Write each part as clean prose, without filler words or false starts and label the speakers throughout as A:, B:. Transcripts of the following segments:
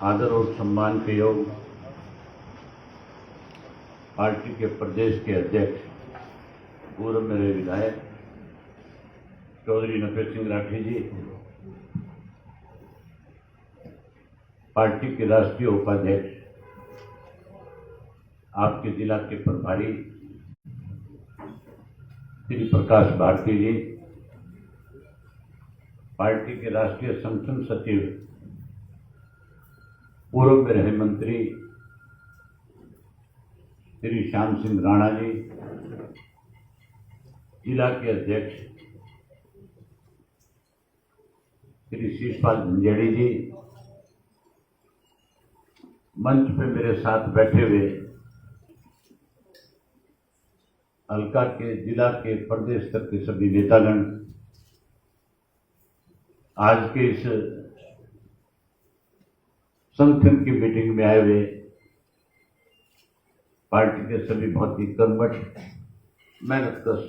A: आदर और सम्मान के योग पार्टी के प्रदेश के अध्यक्ष पूर्व मेरे विधायक चौधरी नफे सिंह राठी जी, पार्टी के राष्ट्रीय उपाध्यक्ष, आपके जिला के प्रभारी श्री प्रकाश भारती जी, पार्टी के राष्ट्रीय संगठन सचिव पूर्व गृह मंत्री श्री श्याम सिंह राणा जी, जिला के अध्यक्ष श्री शीशपाल झंझेड़ी जी, मंच पे मेरे साथ बैठे हुए हल्का के, जिला के, प्रदेश तक के सभी नेतागण, आज के इस संगठन की मीटिंग में आए हुए पार्टी के सभी बहुत ही कर्मठ मेहनतकश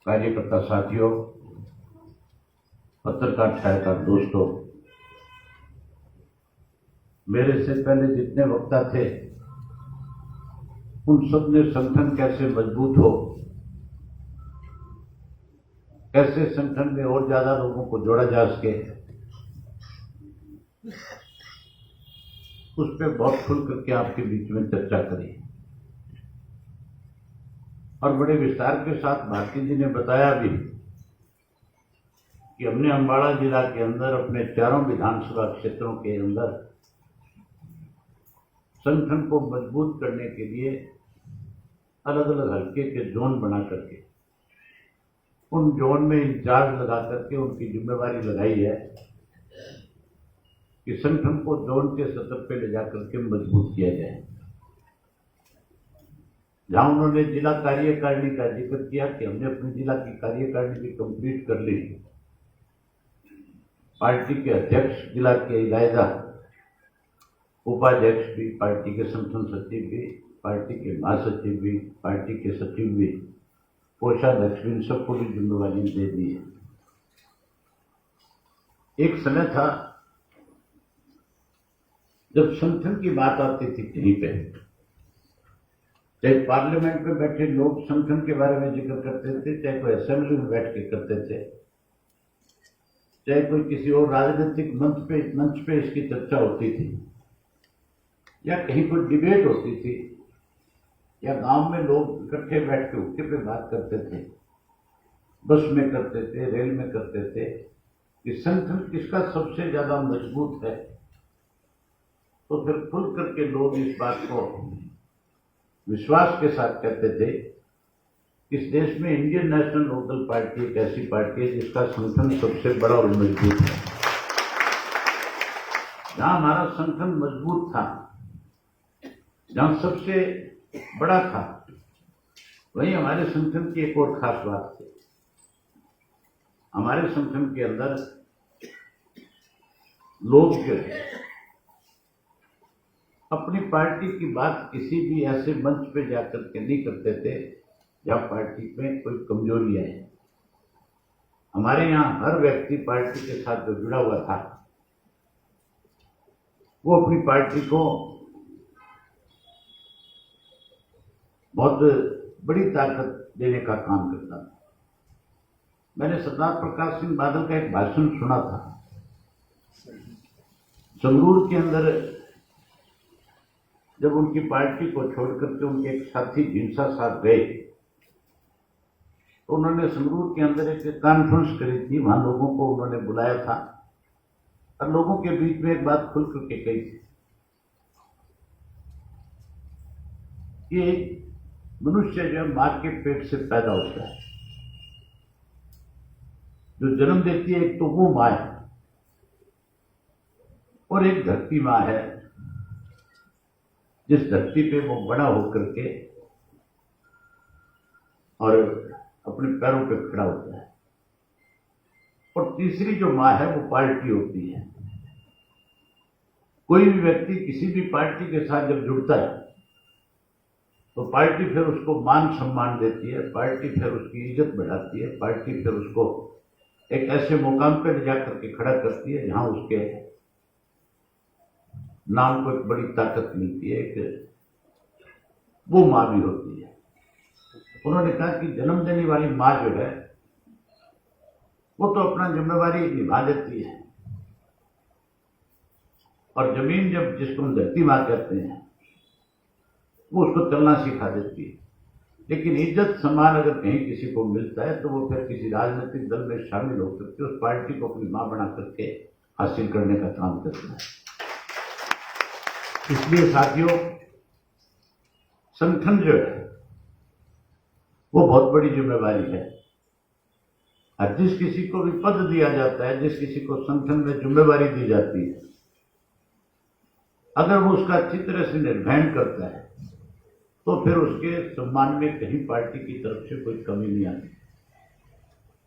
A: कार्यकर्ता साथियों, पत्रकार छायाकार दोस्तों, मेरे से पहले जितने वक्ता थे उन सब ने संगठन कैसे मजबूत हो, कैसे संगठन में और ज्यादा लोगों को जोड़ा जा सके, उस पर बहुत खुल करके आपके बीच में चर्चा करी और बड़े विस्तार के साथ भारती जी ने बताया भी कि हमने अम्बाड़ा जिला के अंदर अपने चारों विधानसभा क्षेत्रों के अंदर संगठन को मजबूत करने के लिए अलग अलग हल्के के जोन बना करके उन जोन में इंचार्ज लगा करके उनकी जिम्मेवारी लगाई है कि संगठन को जोन के स्तर पे ले जाकर के मजबूत किया जाए। जहां उन्होंने जिला कार्यकारिणी का जिक्र किया कि हमने अपनी जिला की कार्यकारिणी भी कंप्लीट कर ली, पार्टी के अध्यक्ष जिला के इलायदा, उपाध्यक्ष भी, पार्टी के संगठन सचिव भी, पार्टी के महासचिव भी, पार्टी के सचिव भी, कोषाध्यक्ष भी, सबको भी जिम्मेवारी दे दी है। एक समय था जब संगठन की बात आती थी कहीं पे, चाहे पार्लियामेंट में बैठे लोग संगठन के बारे में जिक्र करते थे, चाहे कोई असेंबली में बैठ के करते थे, चाहे कोई किसी और राजनीतिक मंच पे इसकी चर्चा होती थी, या कहीं कोई डिबेट होती थी, या गांव में लोग इकट्ठे बैठ के हुक्के पे बात करते थे, बस में करते थे, रेल में करते थे कि संगठन किसका सबसे ज्यादा मजबूत है, तो फिर खुल करके लोग इस बात को विश्वास के साथ कहते थे कि इस देश में इंडियन नेशनल लोकदल पार्टी एक ऐसी पार्टी है जिसका संगठन सबसे बड़ा और मजबूत है। जहां हमारा संगठन मजबूत था, जहां सबसे बड़ा था, वहीं हमारे संगठन की एक और खास बात थी। हमारे संगठन के अंदर लोग जो है अपनी पार्टी की बात किसी भी ऐसे मंच पे जाकर के नहीं करते थे जहां पार्टी में कोई कमजोरियां है। हमारे यहाँ हर व्यक्ति पार्टी के साथ जो जुड़ा हुआ था वो अपनी पार्टी को बहुत बड़ी ताकत देने का काम करता था। मैंने सरदार प्रकाश सिंह बादल का एक भाषण सुना था संगरूर के अंदर, जब उनकी पार्टी को छोड़ करके उनके एक साथी ढींसा साहब गए तो उन्होंने संगरूर के अंदर एक कॉन्फ्रेंस करी थी, वहां लोगों को उन्होंने बुलाया था और लोगों के बीच में एक बात खुल करके कही थी कि मनुष्य जो मां के पेट से पैदा होता है, जो जन्म देती है, एक तो वो मां है और एक धरती मां है जिस धरती पे वो बड़ा होकर के और अपने पैरों पे खड़ा होता है, और तीसरी जो मां है वो पार्टी होती है। कोई भी व्यक्ति किसी भी पार्टी के साथ जब जुड़ता है तो पार्टी फिर उसको मान सम्मान देती है, पार्टी फिर उसकी इज्जत बढ़ाती है, पार्टी फिर उसको एक ऐसे मुकाम पर ले जाकर के खड़ा करती है जहां उसके नाम को एक बड़ी ताकत मिलती है, एक वो माँ भी होती है। उन्होंने कहा कि जन्म देने वाली माँ जो है वो तो अपना जिम्मेवारी निभा देती है, और जमीन जब जिसको हम धरती माँ कहते हैं वो उसको चलना सिखा देती है। लेकिन इज्जत सम्मान अगर कहीं किसी को मिलता है तो वो फिर किसी राजनीतिक दल में शामिल होकर के उस पार्टी को अपनी मां बना करके हासिल करने का काम करता है। इसलिए साथियों, संगठन जो है वो बहुत बड़ी जिम्मेवारी है, और जिस किसी को भी पद दिया जाता है, जिस किसी को संगठन में जिम्मेवारी दी जाती है, अगर वो उसका अच्छी तरह से निर्वहन करता है तो फिर उसके सम्मान में कहीं पार्टी की तरफ से कोई कमी नहीं आती,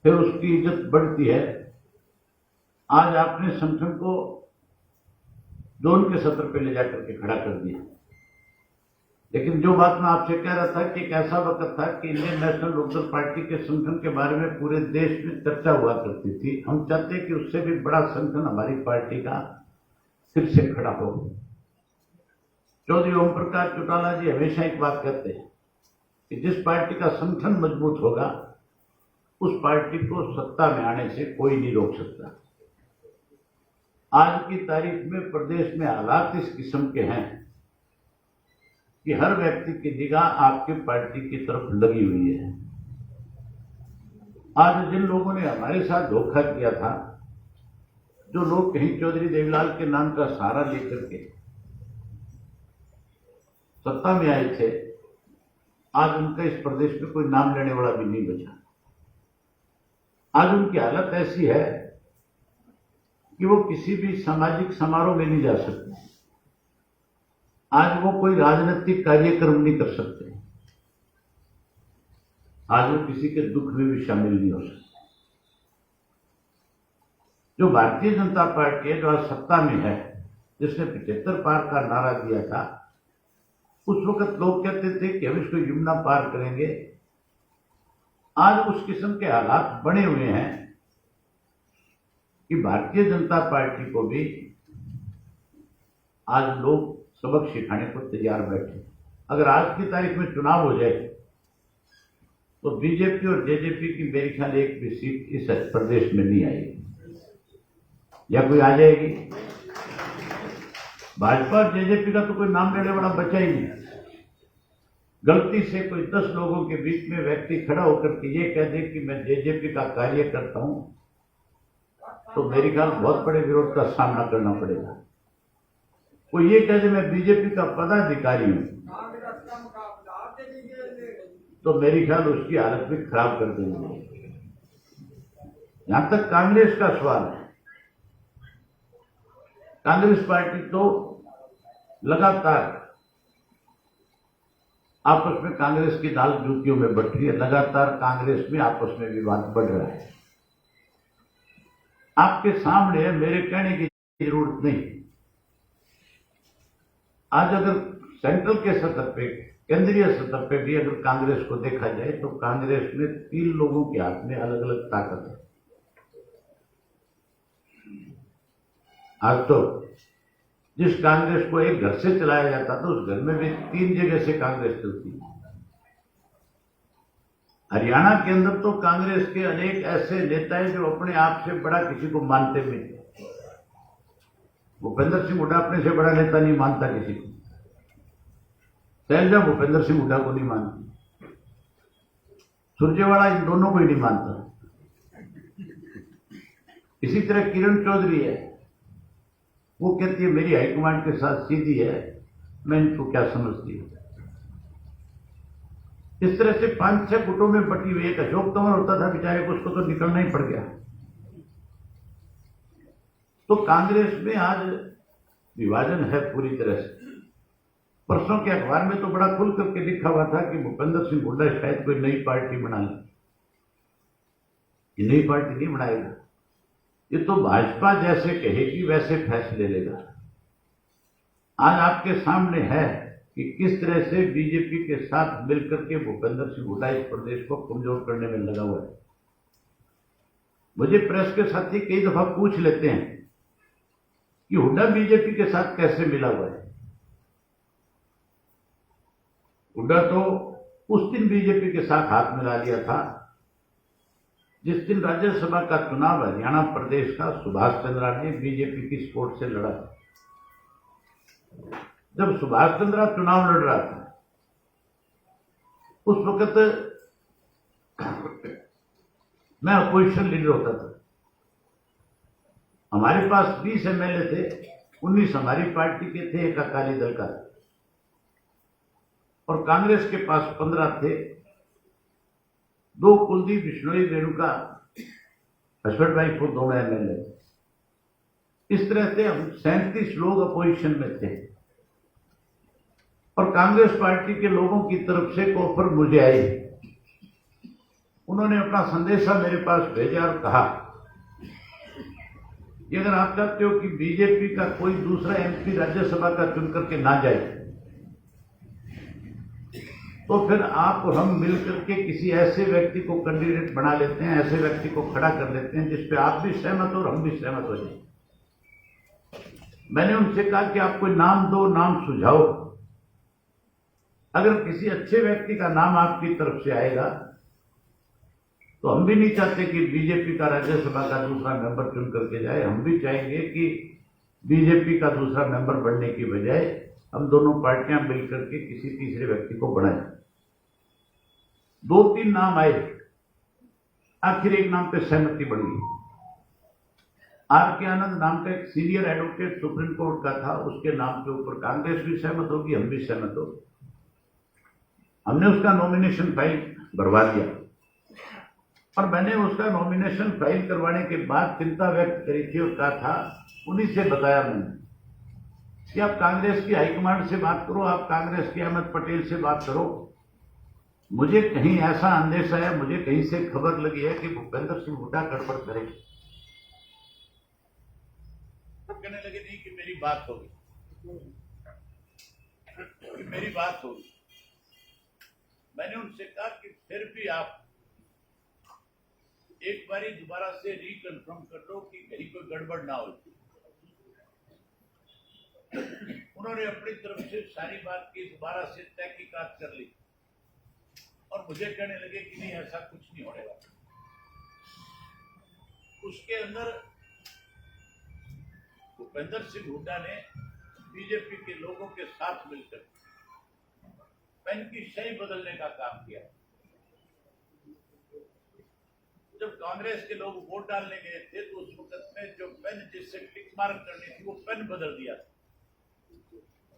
A: फिर उसकी इज्जत बढ़ती है। आज आपने संगठन को जोन के सत्र पे ले जाकर के खड़ा कर दिया, लेकिन जो बात मैं आपसे कह रहा था कि एक ऐसा वक्त था कि इंडियन नेशनल लोकदल पार्टी के संगठन के बारे में पूरे देश में चर्चा हुआ करती थी। हम चाहते कि उससे भी बड़ा संगठन हमारी पार्टी का फिर से खड़ा हो। चौधरी ओम प्रकाश चौटाला जी हमेशा एक बात कहते हैं कि जिस पार्टी का संगठन मजबूत होगा उस पार्टी को सत्ता में आने से कोई नहीं रोक सकता। आज की तारीख में प्रदेश में हालात इस किस्म के हैं कि हर व्यक्ति की निगाह आपकी पार्टी की तरफ लगी हुई है। आज जिन लोगों ने हमारे साथ धोखा किया था, जो लोग कहीं चौधरी देवीलाल के नाम का सहारा लेकर के सत्ता में आए थे, आज उनका इस प्रदेश में कोई नाम लेने वाला भी नहीं बचा। आज उनकी हालत ऐसी है कि वो किसी भी सामाजिक समारोह में नहीं जा सकते, आज वो कोई राजनीतिक कार्यक्रम नहीं कर सकते, आज वो किसी के दुख में भी शामिल नहीं हो सकते। जो भारतीय जनता पार्टी है, जो आज सत्ता में है, जिसने 75 पार का नारा दिया था, उस वक्त लोग कहते थे कि हम इसको यमुना पार करेंगे। आज उस किस्म के हालात बने हुए हैं कि भारतीय जनता पार्टी को भी आज लोग सबक सिखाने को तैयार बैठे। अगर आज की तारीख में चुनाव हो जाए तो बीजेपी और जेजेपी की मेरे ख्याल एक भी सीट इस प्रदेश में नहीं आएगी, या कोई आ जाएगी। भाजपा और जेजेपी का तो कोई नाम लेने वाला बचा ही नहीं। गलती से कोई 10 लोगों के बीच में व्यक्ति खड़ा होकर के ये कह दे कि मैं जेजेपी का कार्य करता हूं, तो मेरे ख्याल बहुत बड़े विरोध का सामना करना पड़ेगा। कोई ये कह दे मैं बीजेपी का पदाधिकारी हूं, तो मेरे ख्याल उसकी हालत भी खराब कर देंगे। यहां तक कांग्रेस का सवाल है, कांग्रेस पार्टी तो लगातार आपस में कांग्रेस की दाल जूतियों में बढ़ रही है, लगातार कांग्रेस में आपस में विवाद बढ़ रहा है। आपके सामने मेरे कहने की जरूरत नहीं। आज अगर सेंट्रल के सतह पे, केंद्रीय सतह पे भी अगर कांग्रेस को देखा जाए तो कांग्रेस में 3 लोगों के हाथ में अलग अलग ताकत है। आज तो जिस कांग्रेस को एक घर से चलाया जाता था, उस घर में भी 3 जगह से कांग्रेस चलती है। हरियाणा के अंदर तो कांग्रेस के अनेक ऐसे नेता हैं जो अपने आप से बड़ा किसी को मानते भी नहीं। भूपेंद्र सिंह हुड्डा अपने से बड़ा नेता नहीं मानता किसी को, शैलजा भूपेंद्र सिंह हुड्डा को नहीं मानती, सुरजेवाला इन दोनों को ही नहीं मानता। इसी तरह किरण चौधरी है, वो कहती है मेरी हाईकमांड के साथ सीधी है, मैं इनको क्या समझती हूं। इस तरह से 5-6 गुटों में बटी हुई एक अशोक तंवर होता था, बेचारे को उसको तो निकलना ही पड़ गया। तो कांग्रेस में आज विभाजन है पूरी तरह से। परसों के अखबार में तो बड़ा खुल करके लिखा हुआ था कि भूपेंद्र सिंह हुड्डा शायद कोई नई पार्टी बना ले। ये नई पार्टी नहीं बनाएगा, ये तो भाजपा जैसे कहेगी वैसे फैसले लेगा। आज आपके सामने है कि किस तरह से बीजेपी के साथ मिलकर के भूपेंद्र सिंह हुड्डा इस प्रदेश को कमजोर करने में लगा हुआ है। मुझे प्रेस के साथी कई दफा पूछ लेते हैं कि हुड्डा बीजेपी के साथ कैसे मिला हुआ है। हुड्डा तो उस दिन बीजेपी के साथ हाथ मिला लिया था जिस दिन राज्यसभा का चुनाव हरियाणा प्रदेश का सुभाष चंद्रा ने बीजेपी की सपोर्ट से लड़ा। जब सुभाष चंद्रा चुनाव लड़ रहा था उस वक्त मैं अपोजिशन लीडर होता था। हमारे पास 20 एमएलए थे, 19 हमारी पार्टी के थे, एक अकाली दल का, और कांग्रेस के पास 15 थे। 2 कुलदीप बिश्नोई रेणुका हस्बैंड वाइफ को दोनों एमएलए। इस तरह से हम 37 लोग अपोजिशन में थे और कांग्रेस पार्टी के लोगों की तरफ से एक ऑफर मुझे आई। उन्होंने अपना संदेशा मेरे पास भेजा और कहा कि अगर आप चाहते हो कि बीजेपी का कोई दूसरा एमपी राज्यसभा का चुन करके ना जाए तो फिर आप और हम मिलकर के किसी ऐसे व्यक्ति को कैंडिडेट बना लेते हैं, ऐसे व्यक्ति को खड़ा कर लेते हैं जिस पे आप भी सहमत हो और हम भी सहमत हो जाए। मैंने उनसे कहा कि आप कोई नाम दो, नाम सुझाओ। अगर किसी अच्छे व्यक्ति का नाम आपकी तरफ से आएगा तो हम भी नहीं चाहते कि बीजेपी का राज्यसभा का दूसरा मेंबर चुन करके जाए। हम भी चाहेंगे कि बीजेपी का दूसरा मेंबर बनने की बजाय हम दोनों पार्टियां मिलकर के किसी तीसरे व्यक्ति को बनाएं। 2-3 नाम आए, आखिर एक नाम पे सहमति बन गई। आर.के. आनंद नाम का एक सीनियर एडवोकेट सुप्रीम कोर्ट का था, उसके नाम के ऊपर कांग्रेस भी सहमत होगी, हम भी सहमत हो। हमने उसका नॉमिनेशन फाइल भरवा दिया और मैंने उसका नॉमिनेशन फाइल करवाने के बाद चिंता व्यक्त करी थी और कहा था, उन्हीं से बताया मैंने कि आप कांग्रेस की हाईकमांड से बात करो, आप कांग्रेस के अहमद पटेल से बात करो। मुझे कहीं ऐसा अंदेशा है, मुझे कहीं से खबर लगी है कि भूपेंद्र सिंह हुड्डा गड़बड़ करेंगे। तो कहने लगे नहीं कि मेरी बात होगी, मेरी बात होगी। मैंने उनसे कहा कि फिर भी आप एक बारी दोबारा से रिकन्फर्म कर लो कि कहीं कोई गड़बड़ ना हो। उन्होंने अपनी तरफ से सारी बात की, दोबारा से तहकीकात कर ली और मुझे कहने लगे कि नहीं, ऐसा कुछ नहीं होने वाला। उसके अंदर भूपेंद्र सिंह हुड्डा ने बीजेपी के लोगों के साथ मिलकर पेन की सही बदलने का काम किया। जब कांग्रेस के लोग वोट डालने गए थे तो उस वक्त में जो पेन जिससे टिक मार्क करनी थी वो पेन बदल दिया,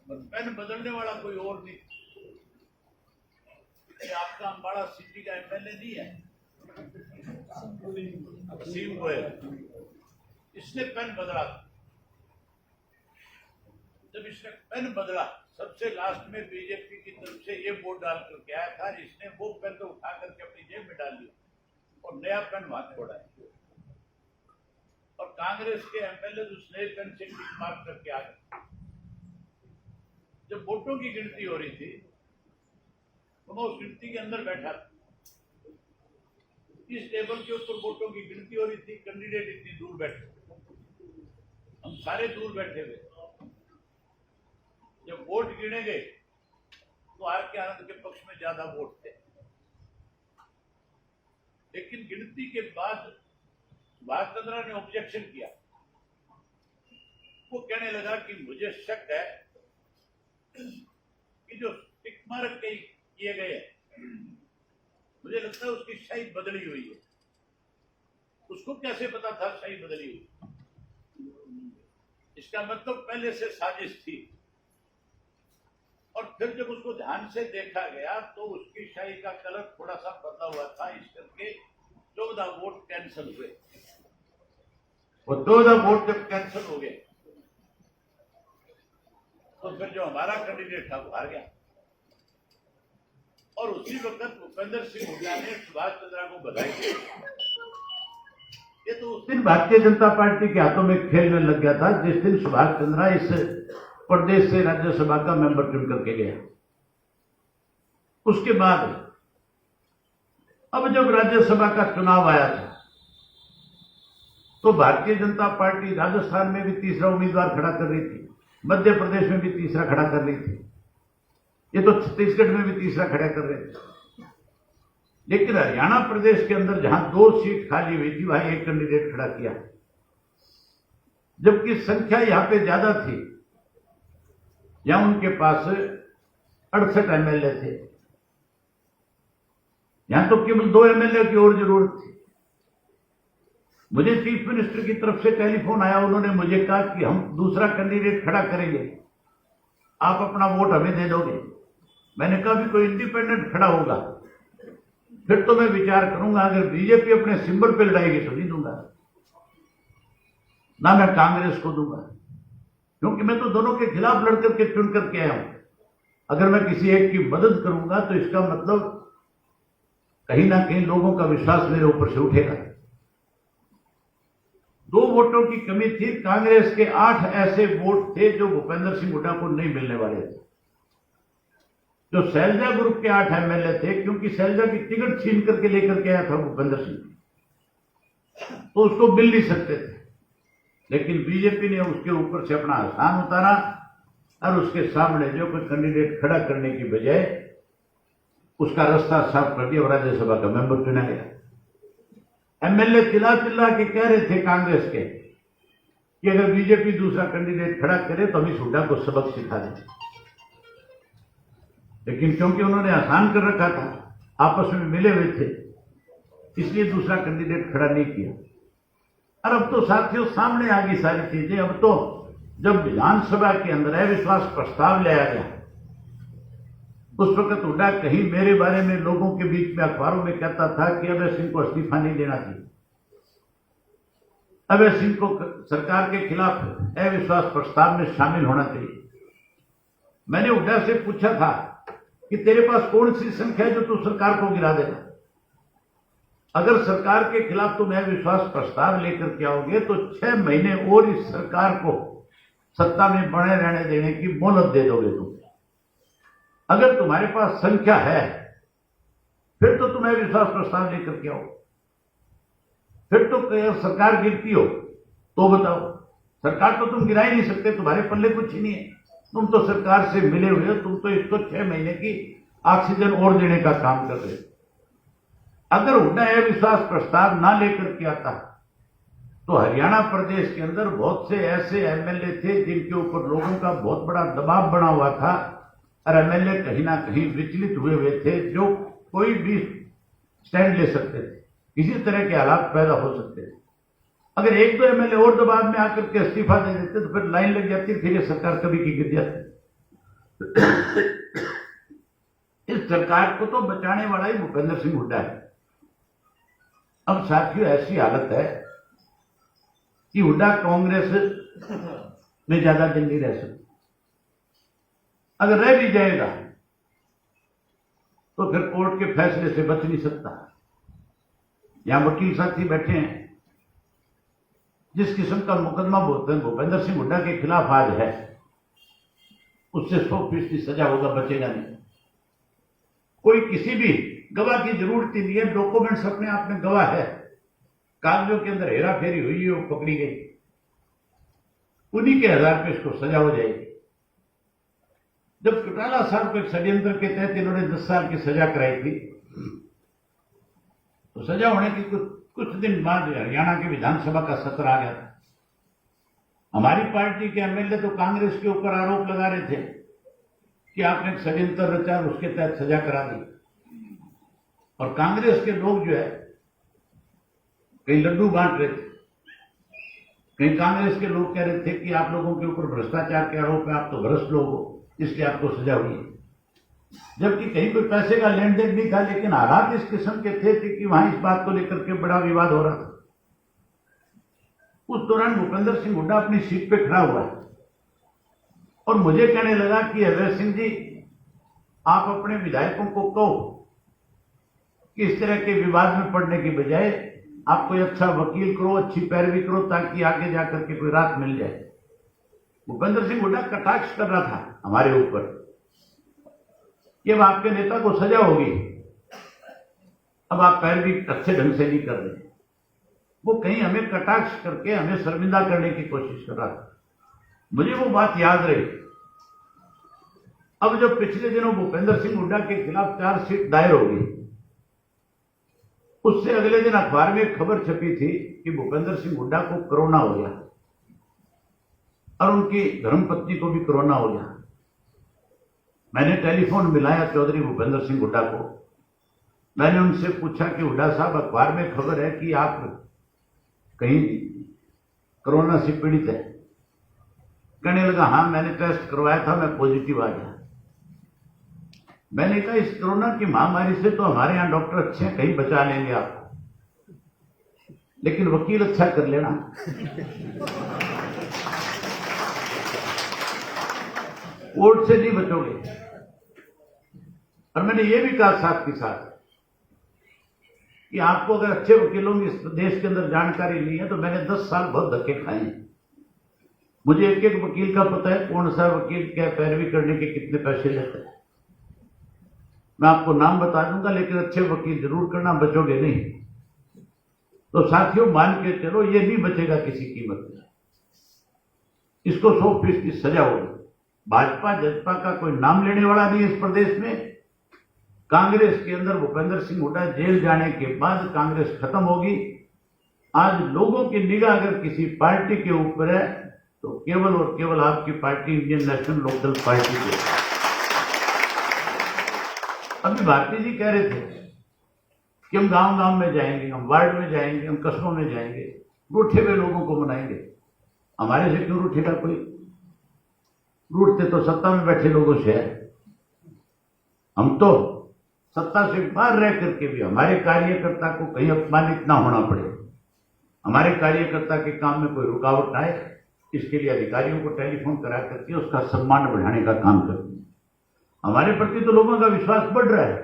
A: और पेन बदलने वाला कोई और नहीं। ये आपका अम्बाड़ा सिटी का एमएलए नहीं है, असीम गोयल, इसने पेन बदला। जब इसने पेन बदला, सबसे लास्ट में बीजेपी की तरफ से ये वोट डाल करके आया था, इसने वो पेन तो उठा करके अपनी जेब में डाल लिया और नया पेन वहां छोड़ा है। और कांग्रेस के एमएलए उस नए पेन से टिक मार्क करके आ गए। जब वोटों की गिनती हो रही थी तो मैं उस गिनती के अंदर बैठा था। इस टेबल के ऊपर वोटों की गिनती हो रही थी, कैंडिडेट इतनी दूर बैठे, हम सारे दूर बैठे हुए। जब वोट गिने गए तो आर.के. आनंद के पक्ष में ज्यादा वोट थे, लेकिन गिनती के बाद सुभाष चंद्रा ने ऑब्जेक्शन किया। वो कहने लगा कि मुझे शक है कि जो टिक मार्क किए गए, मुझे लगता है उसकी शाही बदली हुई है। उसको कैसे पता था शाही बदली हुई? इसका मतलब पहले से साजिश थी। और फिर जब उसको ध्यान से देखा गया तो उसकी शाही का कलर थोड़ा सा बदला हुआ था, इस करके 14 वोट कैंसिल हुए। और 14 वोट जब कैंसिल हो गए तो फिर जो हमारा कैंडिडेट था वो हार गया। और उसी वक्त भूपेंद्र सिंह हुड्डा ने सुभाष चंद्रा को बधाई दी। ये तो उस दिन भारतीय जनता पार्टी के हाथों में खेलने लग गया था जिस दिन सुभाष चंद्रा इस प्रदेश से राज्यसभा का मेंबर चुन करके गया। उसके बाद अब जब राज्यसभा का चुनाव आया था तो भारतीय जनता पार्टी राजस्थान में भी तीसरा उम्मीदवार खड़ा कर रही थी, मध्य प्रदेश में भी तीसरा खड़ा कर रही थी, ये तो छत्तीसगढ़ में भी तीसरा खड़ा कर रहे थे। लेकिन हरियाणा प्रदेश के अंदर जहां 2 सीट खाली हुई थी वहां एक कैंडिडेट खड़ा किया, जबकि संख्या यहां पे ज्यादा थी। यहां उनके पास 68 एमएलए थे, यहां तो केवल 2 एमएलए की और जरूरत थी। मुझे चीफ मिनिस्टर की तरफ से टेलीफोन आया, उन्होंने मुझे कहा कि हम दूसरा कैंडिडेट खड़ा करेंगे, आप अपना वोट हमें दे दोगे। मैंने कहा भी कोई इंडिपेंडेंट खड़ा होगा फिर तो मैं विचार करूंगा, अगर बीजेपी अपने सिंबल पे लड़ाएगी तो नहीं दूंगा, ना मैं कांग्रेस को दूंगा, क्योंकि मैं तो दोनों के खिलाफ लड़कर के चुन करके आया हूं। अगर मैं किसी एक की मदद करूंगा तो इसका मतलब कहीं ना कहीं लोगों का विश्वास मेरे ऊपर से उठेगा। 2 वोटों की कमी थी, कांग्रेस के 8 ऐसे वोट थे जो भूपेंद्र सिंह हुड्डा को नहीं मिलने वाले थे। जो शैलजा ग्रुप के 8 एमएलए थे, क्योंकि शैलजा की टिकट छीन करके लेकर के आया था भूपेंद्र सिंह, तो उसको मिल नहीं सकते थे। लेकिन बीजेपी ने उसके ऊपर से अपना आसान उतारा और उसके सामने जो कोई कैंडिडेट खड़ा करने की बजाय उसका रास्ता साफ कर दिया और राज्यसभा का मेंबर चुना गया। एमएलए चिल्ला चिल्ला के कह रहे थे कांग्रेस के कि अगर बीजेपी दूसरा कैंडिडेट खड़ा करे तो हम इस हुड्डा को सबक सिखा दें, लेकिन क्योंकि उन्होंने आसान कर रखा था, आपस में मिले हुए थे, इसलिए दूसरा कैंडिडेट खड़ा नहीं किया। और अब तो साथियों सामने आ गई सारी चीजें। अब तो जब विधानसभा के अंदर अविश्वास प्रस्ताव लाया गया, उस वक्त हुड्डा कहीं मेरे बारे में लोगों के बीच में अखबारों में कहता था कि अभय सिंह को इस्तीफा नहीं देना चाहिए, अभय सिंह को सरकार के खिलाफ अविश्वास प्रस्ताव में शामिल होना चाहिए। मैंने हुड्डा से पूछा था कि तेरे पास कौन सी संख्या है जो तू सरकार को गिरा देगा? अगर सरकार के खिलाफ तुम अविश्वास प्रस्ताव लेकर के आओगे तो 6 महीने और इस सरकार को सत्ता में बने रहने देने की मोहलत दे दोगे तुम। अगर तुम्हारे पास संख्या है फिर तो तुम अविश्वास प्रस्ताव लेकर के आओ, फिर तो सरकार गिरती हो तो बताओ। सरकार तो तुम गिरा ही नहीं सकते, तुम्हारे पल्ले कुछ ही नहीं है, तुम तो सरकार से मिले हुए हो, तुम तो इसको 6 महीने की ऑक्सीजन और देने का काम कर रहे हो। अगर हुड्डा अविश्वास प्रस्ताव ना लेकर के आता तो हरियाणा प्रदेश के अंदर बहुत से ऐसे एमएलए थे जिनके ऊपर लोगों का बहुत बड़ा दबाव बना हुआ था और एमएलए कहीं ना कहीं विचलित हुए थे, जो कोई भी स्टैंड ले सकते थे, किसी तरह के हालात पैदा हो सकते थे। अगर 1-2 एमएलए और दबाव में आकर के इस्तीफा दे देते तो फिर लाइन लग जाती, फिर ये सरकार कभी की गिर जाती। इस सरकार को तो बचाने वाला ही भूपेंद्र सिंह हुड्डा है। अब साथियों ऐसी हालत है कि हुड्डा कांग्रेस में ज्यादा दिन नहीं रह सकता। अगर रह भी जाएगा तो फिर कोर्ट के फैसले से बच नहीं सकता। यहां वकील साथी बैठे हैं, जिस किस्म का मुकदमा भूपेंद्र सिंह हुड्डा के खिलाफ आज है उससे 100% सजा होगा, बचेगा नहीं। कोई किसी भी गवाह की जरूरत ही नहीं है, डॉक्यूमेंट्स अपने आप में गवाह है, कागजों के अंदर हेरा फेरी हुई है, वो पकड़ी गई, उन्हीं के आधार पर इसको सजा हो जाएगी। जब चौटाला साहब को एक षड्यंत्र के तहत इन्होंने 10 साल की सजा कराई थी, तो सजा होने की कुछ दिन बाद हरियाणा के विधानसभा का सत्र आ गया था। हमारी पार्टी के एमएलए तो कांग्रेस के ऊपर आरोप लगा रहे थे कि आपने एक षड्यंत्र रचा, उसके तहत सजा करा दी। और कांग्रेस के लोग जो है कहीं लड्डू बांट रहे थे, कहीं कांग्रेस के लोग कह रहे थे कि आप लोगों के ऊपर भ्रष्टाचार के आरोप है, आप तो भ्रष्ट लोग हो, इसलिए आपको सजा हुई है। जबकि कहीं कोई पैसे का लेन देन नहीं था, लेकिन हालात इस किस्म के थे कि वहां इस बात को लेकर के बड़ा विवाद हो रहा था। उस दौरान भूपेंद्र सिंह हुड्डा अपनी सीट पे खड़ा हुआ है और मुझे कहने लगा कि अभय सिंह जी, आप अपने विधायकों को कहो कि इस तरह के विवाद में पड़ने की बजाय आप कोई अच्छा वकील करो, अच्छी पैरवी करो, ताकि आगे जाकर के कोई राहत मिल जाए। भूपेंद्र सिंह हुड्डा कटाक्ष कर रहा था हमारे ऊपर कि अब आपके नेता को सजा होगी, अब आप पैरवी अच्छे ढंग से नहीं कर रहे। वो कहीं हमें कटाक्ष करके हमें शर्मिंदा करने की कोशिश कर रहा था। मुझे वो बात याद रही। अब जब पिछले दिनों भूपेंद्र सिंह हुड्डा के खिलाफ चार्जशीट दायर हो गई, उससे अगले दिन अखबार में एक खबर छपी थी कि भूपेंद्र सिंह हुड्डा को कोरोना हो गया और उनकी धर्मपत्नी को भी कोरोना हो गया। मैंने टेलीफोन मिलाया चौधरी भूपेंद्र सिंह हुड्डा को। मैंने उनसे पूछा कि हुड्डा साहब, अखबार में खबर है कि आप कहीं कोरोना से पीड़ित है। कहने लगा, हाँ मैंने टेस्ट करवाया था, मैं पॉजिटिव आ गया। मैंने कहा, इस कोरोना की महामारी से तो हमारे यहां डॉक्टर अच्छे हैं, कहीं बचा लेंगे आपको, लेकिन वकील अच्छा कर लेना। कोर्ट से नहीं बचोगे। और मैंने ये भी कहा साथ के साथ कि आपको अगर अच्छे वकीलों की इस देश के अंदर जानकारी नहीं है तो मैंने 10 साल बहुत धक्के खाए हैं। मुझे एक एक वकील का पता है, कौन सा वकील क्या पैरवी करने के कितने पैसे लेते हैं। मैं आपको नाम बता दूंगा, लेकिन अच्छे वकील जरूर करना, बचोगे नहीं। तो साथियों, मान के चलो ये नहीं बचेगा किसी कीमत में। इसको 100% की सजा होगी। भाजपा जजपा का कोई नाम लेने वाला नहीं इस प्रदेश में। कांग्रेस के अंदर भूपेंद्र सिंह हुड्डा जेल जाने के बाद कांग्रेस खत्म होगी। आज लोगों की निगाह अगर किसी पार्टी के ऊपर है तो केवल और केवल आपकी party Indian National Lokdal party की। अभी भारती जी कह रहे थे कि हम गांव गांव में जाएंगे, हम वार्ड में जाएंगे, हम कस्बों में जाएंगे, रूठे हुए लोगों को मनाएंगे। हमारे से क्यों रूठेगा कोई? रूठते तो सत्ता में बैठे लोगों से है। हम तो सत्ता से बाहर रह करके भी हमारे कार्यकर्ता को कहीं अपमानित ना होना पड़े, हमारे कार्यकर्ता के काम में कोई रुकावट आए, इसके लिए अधिकारियों को टेलीफोन करा करके उसका सम्मान बढ़ाने का काम करते हैं। हमारे प्रति तो लोगों का विश्वास बढ़ रहा है।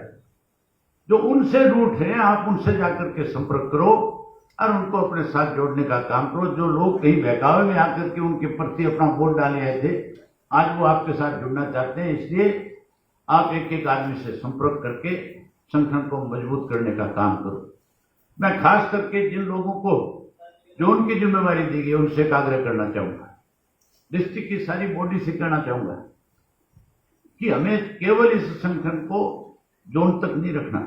A: जो उनसे रूठ हैं, आप उनसे जाकर के संपर्क करो और उनको अपने साथ जोड़ने का काम करो। जो लोग कहीं बहकावे में आकर के उनके प्रति अपना वोट डाले आए थे, आज वो आपके साथ जुड़ना चाहते हैं। इसलिए आप एक एक आदमी से संपर्क करके संगठन को मजबूत करने का काम करो। मैं खास करके जिन लोगों को जो उनकी जिम्मेवारी दी गई उनसे एक आग्रह करना चाहूंगा, डिस्ट्रिक्ट की सारी बॉडी से कहना चाहूंगा कि हमें केवल इस संगठन को जोन तक नहीं रखना।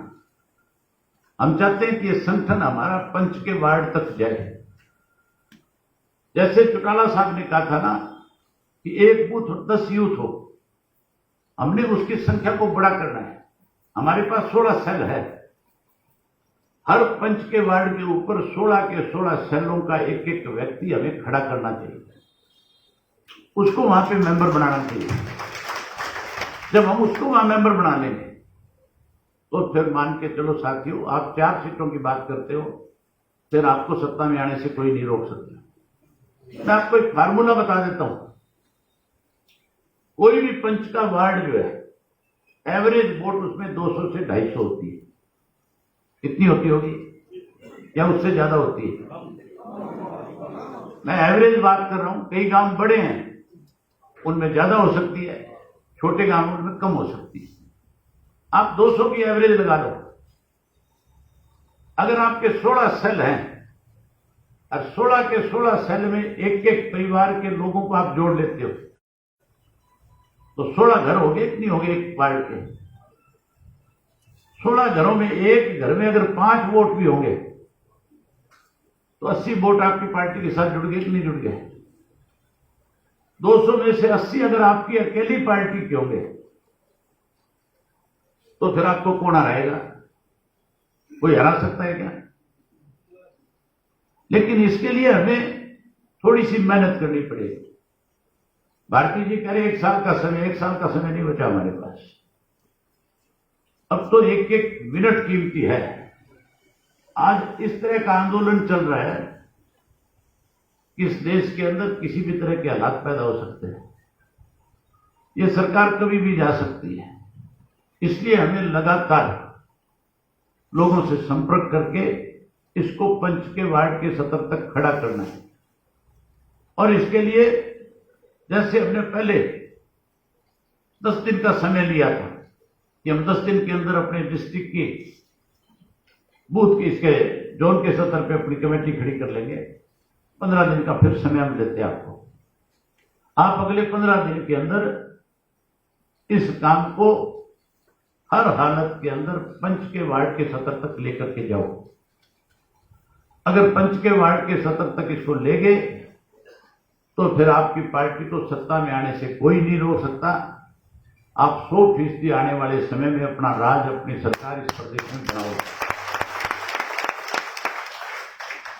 A: हम चाहते हैं कि यह संगठन हमारा पंच के वार्ड तक जाए। जैसे चौटाला साहब ने कहा था ना कि एक बूथ 10 यूथ हो, हमने उसकी संख्या को बड़ा करना है। हमारे पास 16 सेल है। हर पंच के वार्ड के ऊपर 16 के 16 सेलों का एक एक व्यक्ति हमें खड़ा करना चाहिए, उसको वहां पे मेंबर बनाना चाहिए। जब हम उसको वहां मेंबर बना लेंगे तो फिर मान के चलो साथियों, आप 4 सीटों की बात करते हो, फिर आपको सत्ता में आने से कोई नहीं रोक सकता। मैं आपको एक फार्मूला बता देता हूं। कोई भी पंच का वार्ड जो है, एवरेज वोट उसमें 200 से 250 होती है। कितनी होती होगी या उससे ज्यादा होती है? मैं एवरेज बात कर रहा हूं। कई गांव बड़े हैं, उनमें ज्यादा हो सकती है, छोटे गांवों में कम हो सकती है। आप 200 की एवरेज लगा लो। अगर आपके 16 सेल हैं और 16 के 16 सेल में एक एक परिवार के लोगों को आप जोड़ लेते हो तो 16 घर हो गए। कितनी हो गए एक वार्ड के? 16 घरों में एक घर में अगर 5 वोट भी होंगे तो 80 वोट आपकी पार्टी के साथ जुड़ गए कि नहीं जुड़ गए? 200 में से 80 अगर आपकी अकेली पार्टी के होंगे तो फिर आपको कौन हराएगा? कोई हरा सकता है क्या? लेकिन इसके लिए हमें थोड़ी सी मेहनत करनी पड़ेगी। भारती जी कह रहे 1 साल का समय, 1 साल का समय नहीं बचा हमारे पास। अब तो एक एक मिनट कीमती है। आज इस तरह का आंदोलन चल रहा है कि इस देश के अंदर किसी भी तरह के हालात पैदा हो सकते हैं। ये सरकार कभी भी जा सकती है। इसलिए हमें लगातार लोगों से संपर्क करके इसको पंच के वार्ड के सतर तक खड़ा करना है। और इसके लिए जैसे हमने पहले 10 दिन का समय लिया था कि हम 10 दिन के अंदर अपने डिस्ट्रिक्ट की बूथ की इसके जोन के स्तर पे अपनी कमेटी खड़ी कर लेंगे। 15 दिन का फिर समय हम देते हैं आपको। आप अगले 15 दिन के अंदर इस काम को हर हालत के अंदर पंच के वार्ड के स्तर तक लेकर के जाओ। अगर पंच के वार्ड के स्तर तक इसको ले गए तो फिर आपकी पार्टी को सत्ता में आने से कोई नहीं रोक सकता। आप 100% आने वाले समय में अपना राज, अपनी सरकार इस प्रदेश में बनाओ।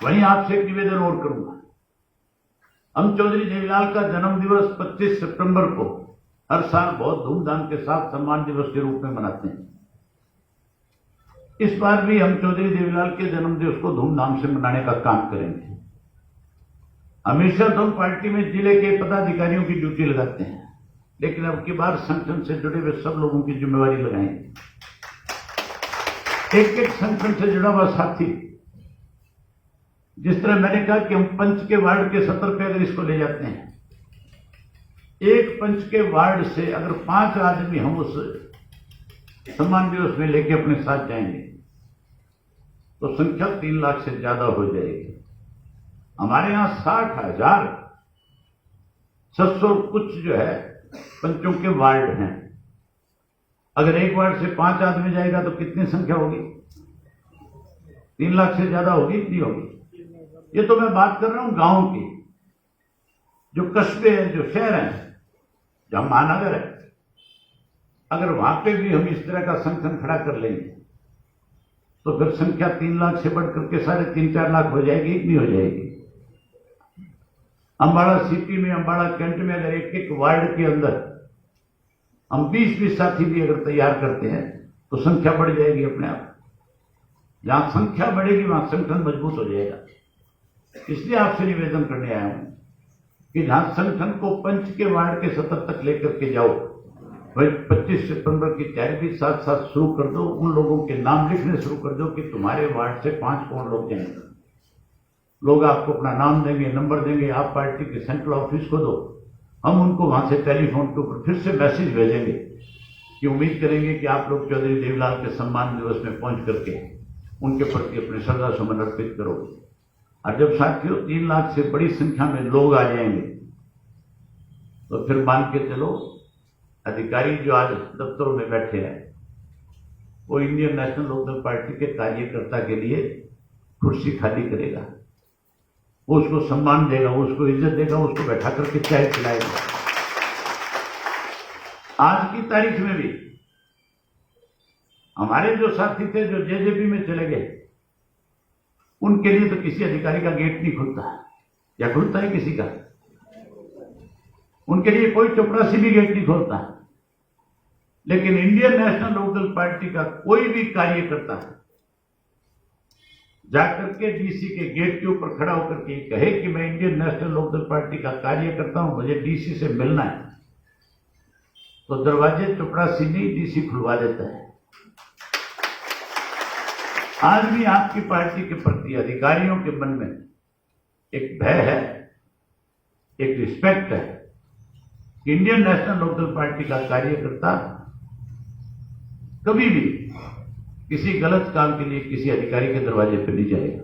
A: वहीं आपसे एक निवेदन और करूंगा। हम चौधरी देवीलाल का जन्म दिवस 25 सितंबर को हर साल बहुत धूमधाम के साथ सम्मान दिवस के रूप में मनाते हैं। इस बार भी हम चौधरी देवीलाल के जन्म दिवस को धूमधाम से मनाने का काम करेंगे। हमेशा तो हम पार्टी में जिले के पदाधिकारियों की ड्यूटी लगाते हैं, लेकिन अब की बार संगठन से जुड़े हुए सब लोगों की जिम्मेवारी लगाएंगे। एक एक संगठन से जुड़ा हुआ साथी, जिस तरह मैंने कहा कि हम पंच के वार्ड के स्तर पे अगर इसको ले जाते हैं, एक पंच के वार्ड से अगर 5 आदमी हम उस सम्मान दिवस में लेके अपने साथ जाएंगे तो संख्या 3 लाख से ज्यादा हो जाएगी। हमारे यहां 60,700 कुछ जो है पंचों के वार्ड हैं। अगर एक वार्ड से 5 आदमी जाएगा तो कितनी संख्या होगी? 3 लाख से ज्यादा होगी, इतनी होगी। ये तो मैं बात कर रहा हूं गांव की। जो कस्बे हैं, जो शहर हैं, जहां महानगर है, अगर वहां पे भी हम इस तरह का संगठन खड़ा कर लेंगे तो फिर संख्या 3 लाख से बढ़कर के 3.5-4 लाख हो जाएगी, इतनी हो जाएगी। अंबाड़ा सिटी में, अंबाड़ा कैंट में अगर एक एक वार्ड के अंदर हम 20-20 साथी भी अगर तैयार करते हैं तो संख्या बढ़ जाएगी अपने आप। जहां संख्या बढ़ेगी वहां संगठन मजबूत हो जाएगा। इसलिए आपसे निवेदन करने आया हूं कि जहां संगठन को पंच के वार्ड के स्तर तक लेकर के जाओ, वही 25 सितंबर की तैयारी भी साथ साथ शुरू कर दो। उन लोगों के नाम लिखने शुरू कर दो कि तुम्हारे वार्ड से 5 कौन लोग जाएंगे। लोग आपको अपना नाम देंगे, नंबर देंगे, आप पार्टी के सेंट्रल ऑफिस को दो। हम उनको वहां से टेलीफोन के ऊपर फिर से मैसेज भेजेंगे कि उम्मीद करेंगे कि आप लोग चौधरी देवीलाल के सम्मान दिवस में पहुंच करके उनके प्रति अपने श्रद्धा सुमन अर्पित करोगे। और जब साथियों 3 लाख से बड़ी संख्या में लोग आ जाएंगे तो फिर मान के चलो, अधिकारी जो आज दफ्तरों में बैठे हैं वो इंडियन नेशनल लोकदल पार्टी के कार्यकर्ता के लिए कुर्सी खाली करेगा, वो उसको सम्मान देगा, वो उसको इज्जत देगा, उसको बैठा करके चाय पिलाएगा। आज की तारीख में भी हमारे जो साथी थे जो जेजेपी में चले गए, उनके लिए तो किसी अधिकारी का गेट नहीं खुलता है, या खुलता है किसी का? उनके लिए कोई चपरासी भी गेट नहीं खोलता। लेकिन इंडियन नेशनल लोकदल पार्टी का कोई भी कार्यकर्ता जाकर के डीसी के गेट के ऊपर खड़ा होकर के कहे कि मैं इंडियन नेशनल लोकदल पार्टी का कार्यकर्ता हूं, मुझे डीसी से मिलना है, तो दरवाजे चपरासी नहीं डीसी खुलवा देता है। आज भी आपकी पार्टी के प्रति अधिकारियों के मन में एक भय है, एक रिस्पेक्ट है कि इंडियन नेशनल लोकदल पार्टी का कार्यकर्ता कभी भी किसी गलत काम के लिए किसी अधिकारी के दरवाजे पर नहीं जाएगा।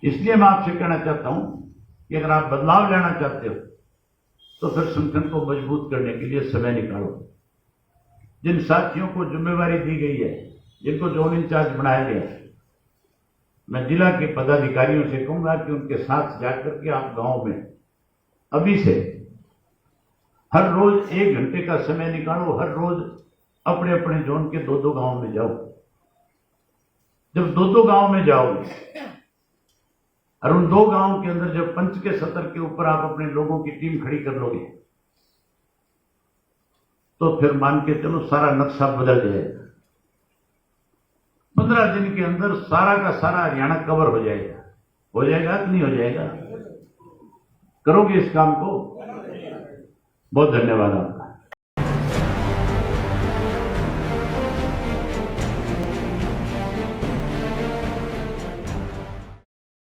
A: इसलिए मैं आपसे कहना चाहता हूं कि अगर आप बदलाव लाना चाहते हो तो फिर संगठन को मजबूत करने के लिए समय निकालो। जिन साथियों को जिम्मेवारी दी गई है, जिनको जोन इंचार्ज बनाया गया है, मैं जिला के पदाधिकारियों से कहूंगा कि उनके साथ जाकर के आप गांव में अभी से हर रोज 1 घंटे का समय निकालो। हर रोज अपने अपने जोन के 2-2 गांव में जाओ। जब 2-2 गांव में जाओगे और उन 2 गांव के अंदर जब पंच के स्तर के ऊपर आप अपने लोगों की टीम खड़ी कर लोगे तो फिर मान के चलो सारा नक्शा बदल जाएगा। 15 दिन के अंदर सारा का सारा हरियाणा कवर हो जाएगा। हो जाएगा कि नहीं हो जाएगा? करोगे इस काम को? बहुत धन्यवाद आपका।